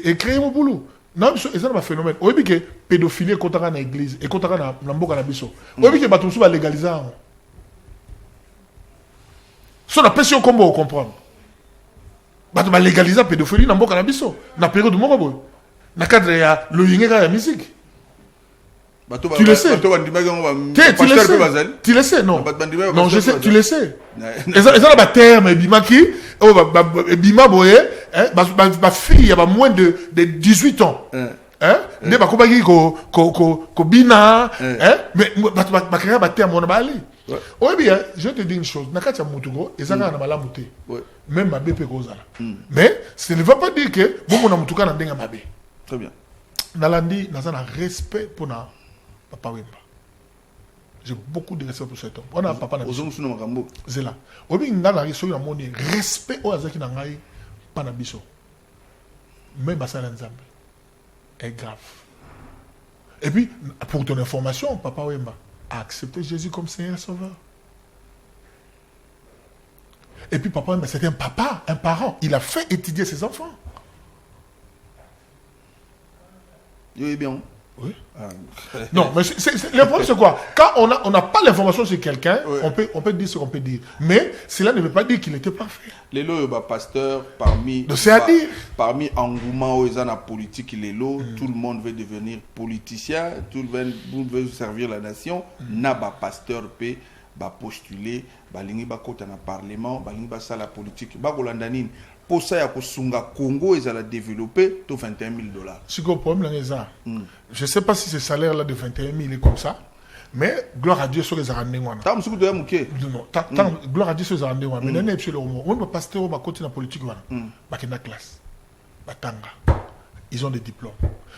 et créer mon boulot. Non, c'est un phénomène. On dit que pédophilie est contre l'église, et contre la bicho. On dit que bateau va légaliser. Sur la pression, comment on comprend? Bateau va légaliser la pédophilie dans la bicho. Dans la période de mon robot. Dans le cadre de la musique. Tu le sais. Tu le sais, non. Non, je sais, tu le sais. Et ça, là, terme, Bima qui, Bima Boye, ma fille, il y a moins de 18 ans. Hein? Ne pas comparer ko Bina, mais ma carrière, ma terme, on a balé. Oui, bien, je te dis une chose. Nakati Moutogo, et ça, on a malamouté. Même ma bébé Kozala. Mais, ça ne veut pas dire que, bon, on a Moutouka, on a ma bébé. Très bien. Nalandi, on a un respect pour Papa Wemba. J'ai beaucoup de respect pour cet homme. On a papa na biso. C'est là. Obi ngana riso na moni respect au azaki na ngai pa na biso. Même basala nzambe est grave. Et puis pour ton information, Papa Wemba a accepté Jésus comme Seigneur Sauveur. Et puis Papa Wemba c'était un papa, un parent. Il a fait étudier ses enfants. Oui, bien. Oui. Non, mais le problème, c'est quoi? Quand on n'a pas l'information sur quelqu'un, on peut dire ce qu'on peut dire. Mais cela ne veut pas dire qu'il n'était pas fait. Les lots, pasteur, parmi engouement aux la politique, les lots, tout le monde veut devenir politicien, tout le monde veut servir la nation. N'a pas pasteur peut postuler, balingi ba kota na parlement, balingi ba la politique, ba kolandanine. Pour ça, il y a Congo, ils ont développé tout $21 000. C'est quoi le problème là? Je ne sais pas si ce salaire-là de 21 000 est comme ça, mais gloire à Dieu sur les arandés. Non, gloire à Dieu sur les arandés. Mais l'année, c'est le moment. On va pasteur, on va continuer la politique. On va la classe. Ils ont des diplômes.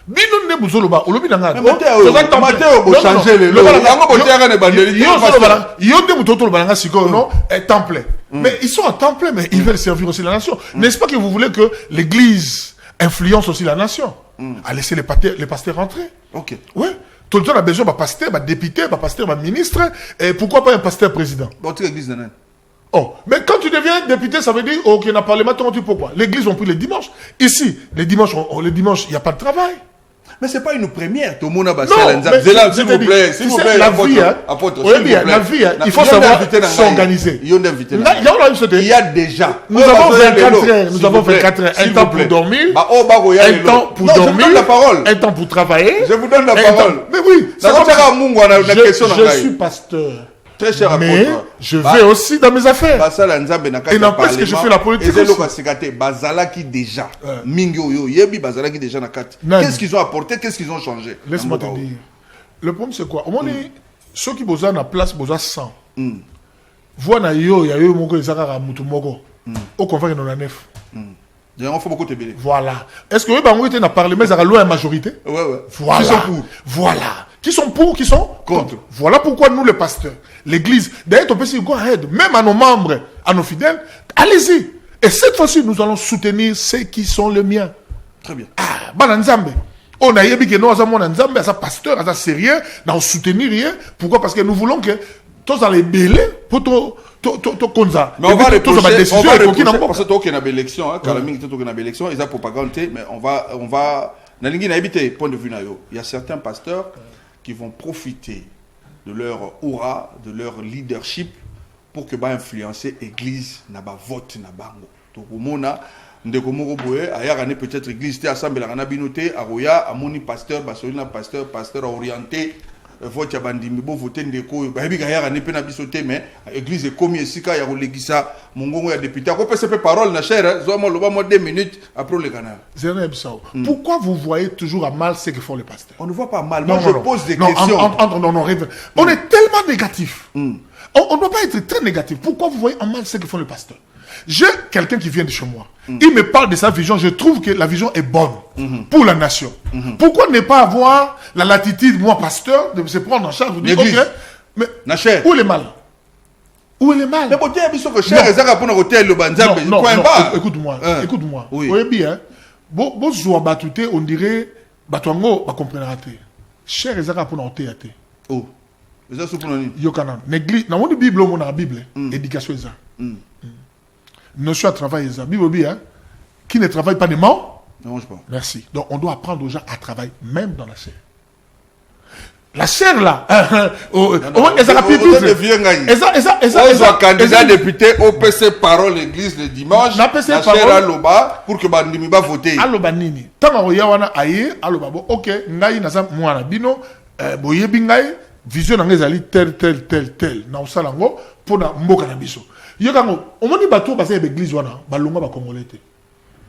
Bino ne buzolo ba olobi nanga. Mateo bo changer les lois. Yango bo tiara ne bandeli. Yo de mutoto ba nanga siko non temps plein. Mais ils sont à temps plein mais ils veulent servir aussi la nation. N'est-ce pas que vous voulez que l'église influence aussi la nation? À laisser les pasteurs rentrer. OK. Ouais. Tout le temps on a besoin de pasteur, de député, de pasteur, de ministre et pourquoi pas un pasteur président? Bon tu l'église nan. Oh, mais quand tu deviens député, ça veut dire OK, on a parlé maintenant pourquoi? L'église on prie les dimanches. Ici, les dimanches il n'y a pas de travail. Mais c'est pas une première. Tout le monde a passé s'il vous plaît, la vie, la vie, il faut savoir s'organiser. Il y a déjà. Nous avons 24 heures. Un temps pour dormir, un temps pour dormir, un temps pour travailler. Je vous donne la parole. Mais oui, je suis pasteur. Très cher mais je vais aussi dans mes affaires. Et n'empêche que je fais la politique aussi. Déjà. Qu'est-ce qu'ils ont apporté? Qu'est-ce qu'ils ont changé? Laisse-moi te dire. Le problème c'est quoi? Au moment ceux qui besoin la place, besoin 100. Voilà, il y a eu mon gars, au contraire, il y en a 9. Voilà. Est-ce que vous avez parlé, mais il y a la majorité? Ouais. Qui sont pour? Voilà. Qui sont pour, qui sont contre. Voilà pourquoi nous, les pasteurs, l'église, d'ailleurs, on peut se go ahead, même à nos membres, à nos fidèles, allez-y. Et cette fois-ci, nous allons soutenir ceux qui sont les miens. Très bien. Ah, Bananzambe. On a dit que nous avons un Nzambe, à sa pasteur, à sa sérieux, dans soutenir rien. Pourquoi? Parce que nous voulons que tous dans les bélés, pour tout konza. Mais on va reprocher, parce que toi qui as une élection, Kalaming qui a une élection, ils ont propagande, mais on va, point de vue, il y a certains pasteurs qui vont profiter de leur aura, de leur leadership pour que influencer l'église na ba vote na bango. Donc mona ndeko moko boye aya ne peut-être église té assemblée la na binoté aroya amoni pasteur basolina pasteur orienté vote ya bandimi bo voter ndeko ba bi aya ne pe na bisoté mais église est comme esika ya relegisa mongongo ya député ko pese pe parole na cher zo mo loba mo 2 minutes après le canal. Pourquoi vous voyez toujours à mal ce que font les pasteurs? On ne voit pas mal. Moi je pose des questions. On est tellement négatif. On ne doit pas être très négatif. Pourquoi vous voyez en mal ce que font les pasteurs? J'ai quelqu'un qui vient de chez moi. Il me parle de sa vision. Je trouve que la vision est bonne pour la nation. Pourquoi ne pas avoir la latitude, moi, pasteur, de se prendre en charge? Vous dites, OK, mais où est le mal? Où est le mal? Non, écoute-moi. Écoute-moi. Oui, bien. On dirait, Batuango, va comprendre. Cher Ezaka pour nous théâtre. Oh. Yokanan. L'église, dans la Bible, on a la Bible. Éducation Eza. Notion à travail Eza. Bible, qui ne travaille pas des morts? Ne mange pas. Merci. Donc, on doit apprendre aux gens à travailler, même dans la chair. La chair là, candidat député au PC Parole l'église le dimanche. La chair à l'oba pour que bandimi ba voter. Aloba nini. Tama oyawana aye aloba bo OK ngai naza mwana bino boyebi ngai vision na ngezali tel na osalango pona mboka na biso. Yokango omoni bato ba église wana balonga ba congolais te.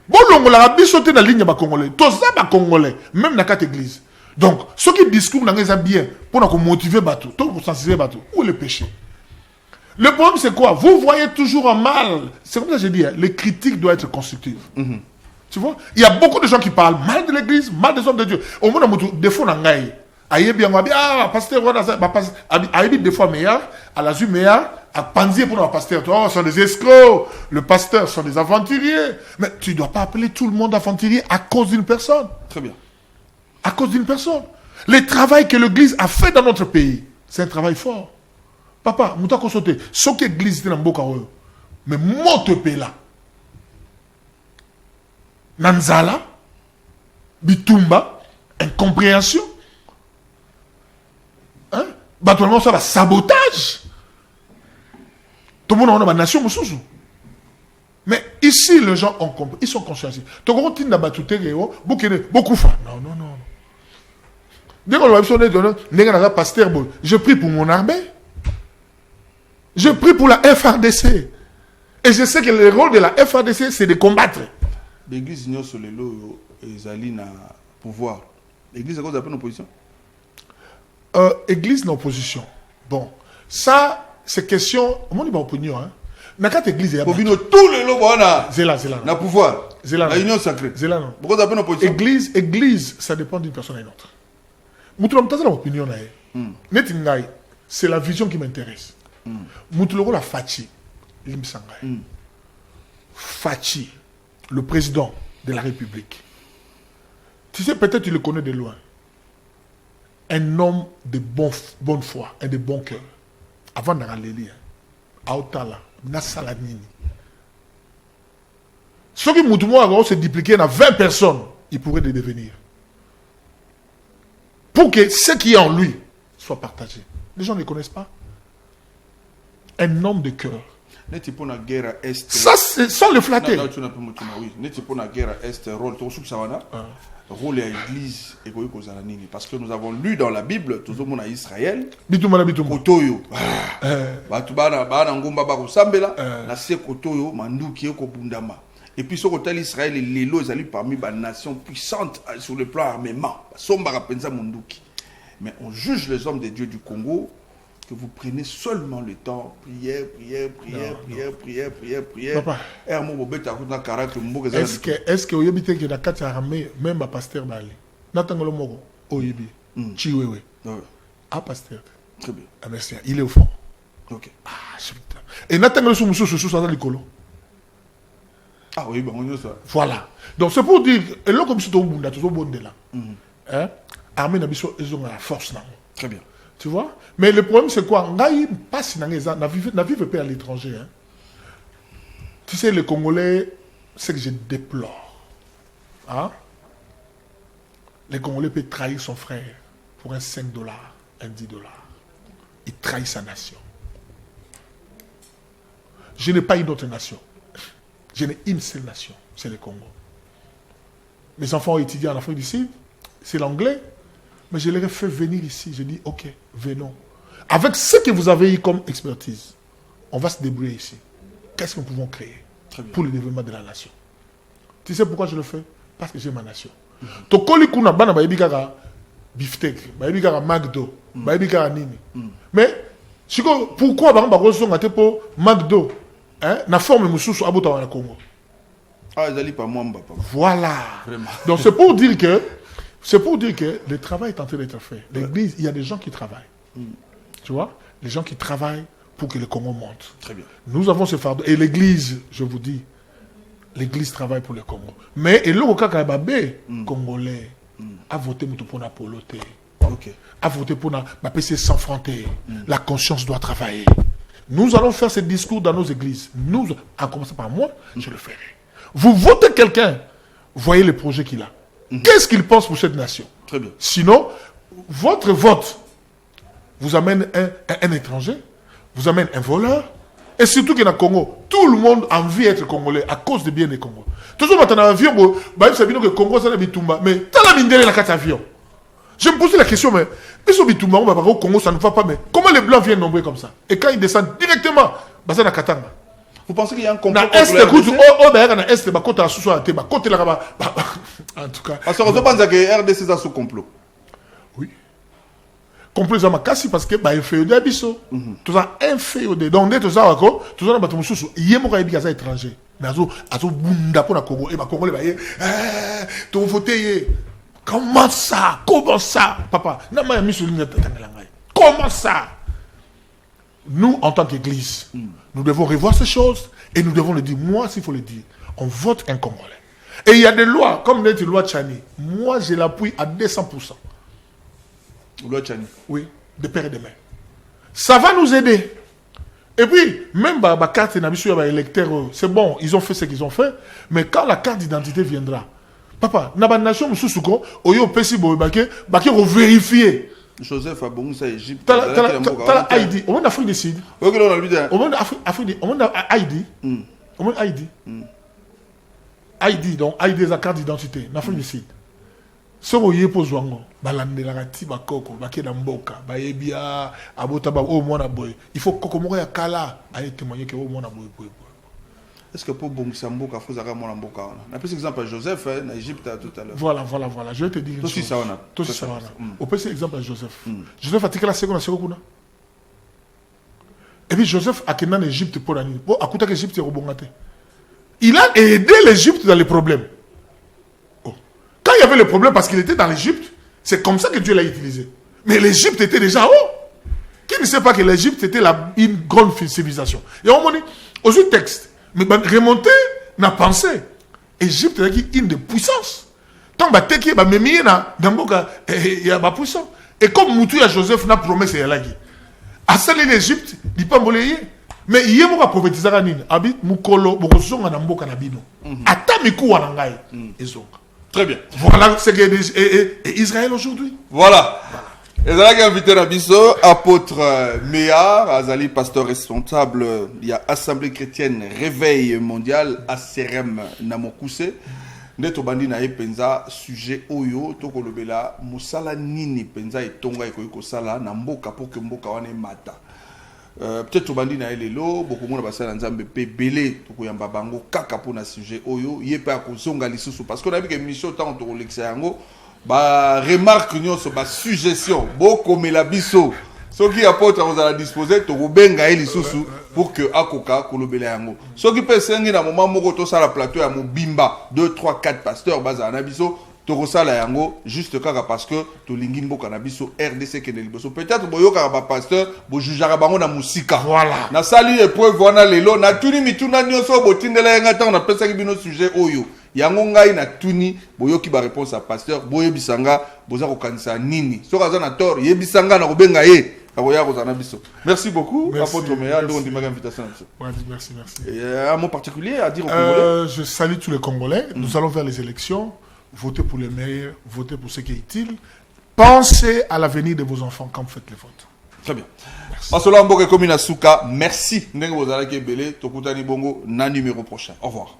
Bolongola ba biso te na ligne ba congolais. Toza ba congolais même na quatre église. Donc, ce qui discours n'a pas bien pour motiver Batou, pour sensibiliser Batou. Où est le péché? Le problème, c'est quoi? Vous voyez toujours en mal. C'est comme ça que je dis, les critiques doivent être constructives. Tu vois? Il y a beaucoup de gens qui parlent mal de l'église, mal des hommes de Dieu. Au moins, des fois, on a aïe bien, pasteur, aïe des fois meilleur, à la vue meilleur, à panzier pour le pasteur. Oh, ce sont des escrocs. Le pasteur sont des aventuriers. Mais tu ne dois pas appeler tout le monde aventurier à cause d'une personne. Très bien. À cause d'une personne. Le travail que l'Église a fait dans notre pays, c'est un travail fort. Papa, nous avons sauté. Ce que l'Église est dans le Bokaroyo. Mais mon pays là. Nanzala, Bitumba, incompréhension. Naturellement, ça va sabotage. Tout le monde a une nation, mais ici, les gens ont compris, ils sont conscients. Beaucoup font. Non, non, non. Dès qu'on va pasteur, je prie pour mon armée. Je prie pour la FRDC. Et je sais que le rôle de la FRDC, c'est de combattre. L'église ignore sur les lots et Zali n'a pouvoir. L'église, c'est quoi une opposition? Église en opposition. Bon, ça, c'est question. Comment on dit opinion, hein? Mais quand l'église est là. Tous les lots, c'est là. Na pouvoir. C'est là. La union sacrée. C'est là, non. Pourquoi ça une opposition? Église, ça dépend d'une personne à une autre. L'opinion, c'est la vision qui m'intéresse. La Fachi, Fachi, le président de la République. Tu sais, peut-être tu le connais de loin. Un homme de bonne foi et de bon cœur. Avant d'aller lire, Aotala, Nassalanini. Ce qui m'a se dupliquer dans 20 personnes, il pourrait le devenir. Pour que ce qui est en lui soit partagé. Les gens ne le connaissent pas. Un homme de cœur. Ça, c'est sans le flatter. Rôle à l'église et parce que nous avons lu dans la Bible tout le monde à Israël kotoyo ngomba ba kosambela na se kotoyo manduki ko bundama et puis ce côté l'Israël les lots ils parmi les nations puissantes sur le plan armement somba penza munduki mais on juge les hommes de Dieu du Congo que vous prenez seulement le temps, prière. Papa, est-ce que vous avez dit que la carte armée, même à pasteur Bali, n'attendez le mot, Oyebi, Chiwewe, à pasteur. Très bien. Ah, merci, il est au fond. Ok. Ah, putain. Et n'attendez le sous dans le colo. Ah oui, bon, on ça. Voilà. Donc c'est pour dire, et là, comme c'est au Bunda, tout au bon de là. Armée n'a pas la force. Très bien. Tu vois? Mais le problème, c'est quoi? On passe dans les ans, on vit pas à l'étranger. Hein? Tu sais, les Congolais, c'est que je déplore. Hein? Les Congolais peuvent trahir son frère pour un 5 $, un 10 $. Il trahit sa nation. Je n'ai pas une autre nation. Je n'ai une seule nation, c'est le Congo. Mes enfants ont étudié en Afrique du Sud, c'est l'anglais. Mais je les ai fait venir ici. Je dis, ok, venons. Avec ce que vous avez eu comme expertise, on va se débrouiller ici. Qu'est-ce que nous pouvons créer pour le développement de la nation? Tu sais pourquoi je le fais? Parce que j'ai ma nation. Tokoli kuna bana bayebi kaka beefsteak, bayebi kaka McDo, bayebi kaka nini. Mais pourquoi bana bakosonga te po McDo, hein, na forme mususu abota wana Congo? Ah, ils allaient pas moi papa. Voilà. Vraiment. Donc c'est pour dire que le travail est en train d'être fait. L'église, il y a des gens qui travaillent. Tu vois? Les gens qui travaillent pour que le Congo monte. Très bien. Nous avons ce fardeau. Et l'église, je vous dis, l'église travaille pour le Congo. Mais, et le Kakababé, Congolais, a voté pour la poloté. A voté pour la PC sans frontières. La conscience doit travailler. Nous allons faire ce discours dans nos églises. Nous, en commençant par moi, je le ferai. Vous votez quelqu'un, voyez le projet qu'il a. Qu'est-ce qu'il pense pour cette nation? Très bien. Sinon, votre vote vous amène un étranger, vous amène un voleur, et surtout que dans le Congo, tout le monde a envie d'être congolais à cause des biens des Congo. Toujours maintenant, avion, que le Congo, c'est un bitumba, mais t'as la mine de la carte avion. Je me posais la question, mais ce bitumba, on va au Congo, ça ne va pas, mais comment les Blancs viennent nombreux comme ça? Et quand ils descendent directement, c'est dans Katanga. Vous pensez qu'il y a un complot en tout cas. Parce qu'on pense que RDC a sous complot. Oui. Complot ça m'a cassé parce que bah inféodé abisso. Tout ça inféodé. Donc dès tout ça encore, tout ça na bato mususu, yemo ka yebika ça étranger. Mais azo bunda pour na Congo et ba Congolais ba yé to voter. Comment ça? Comment ça? Papa, na ma mis sur ligne tangela ngai. Comment ça? Nous, en tant qu'Église, nous devons revoir ces choses et nous devons le dire. Moi, s'il faut le dire, on vote un Congolais. Et il y a des lois, comme les lois Tchani. Moi, je l'appuie à 200%. Loi Tchani? Oui, de père et de mère. Ça va nous aider. Et puis, même la carte électeur, c'est bon, ils ont fait ce qu'ils ont fait. Mais quand la carte d'identité viendra, papa, na ba nation mususuko, oyo pesi bo bake vérifier. Joseph a bon ça Égypte. T'as Haïti. Au monde d'Afrique du Sud. Ok, on a vu ça. Au monde d'Afrique, au monde Haïti. Au monde Haïti. Haïti, donc Haïti a carte d'identité. L'Afrique du Sud. Ce que vous posez, balande la rati bakoko, baké d'amboka, baébia, abota ba au monde aboy. Il faut que comme ya kala aille témoigner que au monde aboy. Est-ce que pour bon Samboka faut zaka mon amboka on a pris exemple à Joseph en Égypte tout à l'heure. Voilà. Je vais te dire. Tout ça on a. Tout ça on a. On peut exemple à Joseph. Joseph a tiré la seconde kuna. Et puis Joseph a quitté l'Égypte pour l'année. Bon, à côté de l'Égypte, c'est rebongaté. Il a aidé l'Égypte dans les problèmes. Oh. Quand il y avait le problème parce qu'il était dans l'Égypte, c'est comme ça que Dieu l'a utilisé. Mais l'Égypte était déjà haut. Qui ne sait pas que l'Égypte était une grande civilisation. Et on dit, aux autres textes, mais remonter n'a pensé. L'Égypte est une des puissances. Tant que tu il y a une puissance. Et comme Moutou et Joseph n'a promis, c'est là. À celle de l'Égypte, il pas molé. Mais il y a un prophétisé à Nine. Habit Moukolo, Bokosong, Namboka Nabino. Atamikou Wanangai. Très bien. Voilà ce qu'est Israël aujourd'hui. Voilà. Et là, j'ai invité Nabiso, apôtre Méard, Azali, pasteur responsable, il y a Assemblée chrétienne Réveil mondial, ACRM Namokuse. Neto bandi na penza sujet oyo to kolobela musala nini penza etonga ekoyiko sala na mboka pour que mboka wana mata. Peut-être to bandi na elelo beaucoup mona basala nzambe pe belé to koyamba bango kaka pour na sujet oyo yepa kozonga lisusu parce qu'on a vu que mission tant to kolekisa yango ba remarque nyonso ba suggestion boko mela biso soki apôtre vous allez disposer to benga eli susu pour que akoka kolobela yango soki pe sengi na moment moko to sala plateau ya mobimba 2 3 4 pasteurs baza na biso to kosala yango juste kaka parce que to lingi mboka na biso RDC ke liboso peut-être boyoka ba pasteur bo jujara bango na musika voilà na sali épreuve wana lelo na tuni mituna nyonso botindela yanga ta na pesa ki bino sujet oyo yango ngai na tuni boyoki ba réponse à pasteur boyebisanga boza ko kanisa nini soka za na tor yebisanga na kobenga ye. Merci beaucoup, apôtre Méa, de l'invitation. Merci. Et un mot particulier à dire aux Congolais? Je salue tous les Congolais. Nous allons vers les élections. Votez pour les meilleurs, votez pour ce qui est utile. Pensez à l'avenir de vos enfants quand vous faites les votes. Très bien. Masola Mboke Komina Souka, merci. Ndenge Bozala Kebele, Tokutani Bongo, na numéro prochain. Au revoir.